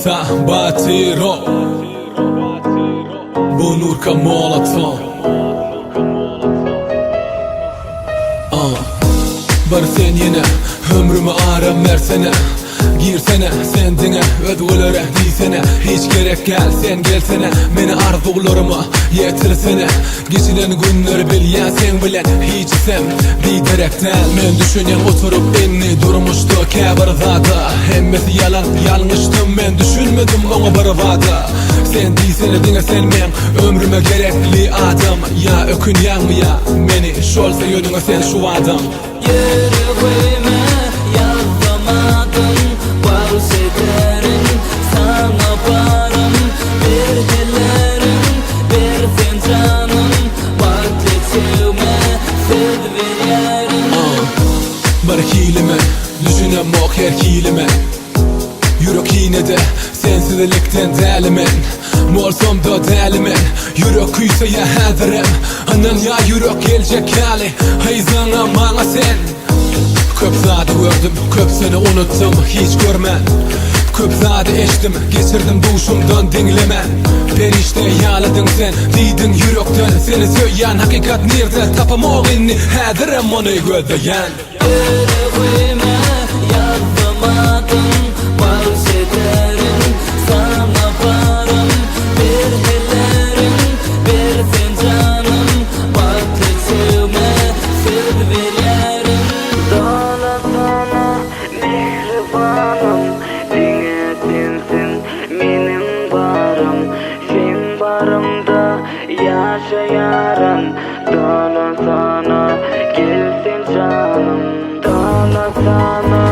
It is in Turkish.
İsa Batiro Bunurka Molotov Bar sen yine ömrümü aram versene. Girsene sendine ödgülere diysene. Hiç gerek gel sen gelsene. Meni arzularıma yetirsene. Geçilen günleri bilyen sen bilen. Hiç isem diderekten. Men düşünen oturup enni durmuştu kebar zada. Hemmesi yalan yanlıştım men düşünmedim ona barvada. Sen diysene dine sen men ömrüme gerekli adam. Ya ökün yanmı ya meni şolsa yönüne sen şu adam. Yüreğime yazamadım bahsederim sana varım. Bir dilerim bir fincanım vakitime söz veririm. Bar hilime düşünem ok her hilime. Yürek yine de sensizlikten delimen. Molsam da delimen. Yürek kuysa ya hadirim. Anan ya yürek gelecek hali. Hayzana bana sen. Köp zade gördüm, köp seni unuttum hiç görmen. Köp zade eştim, geçirdim duşumdan dinlemen. Perişte yaladın sen, diydin yürekten. Seni söyleyen hakikat nerede tapamok inni. Hadirim onu gödeyen. Yüreğime yazamadım bahsederim sana varım. Bir dilerim bir fincanım vakitime söz veririm. Dağla sana mehribanım, dinletinsin benim barım. Sen barımda yaşayaran. Dağla sana gelsin canım. Dağla sana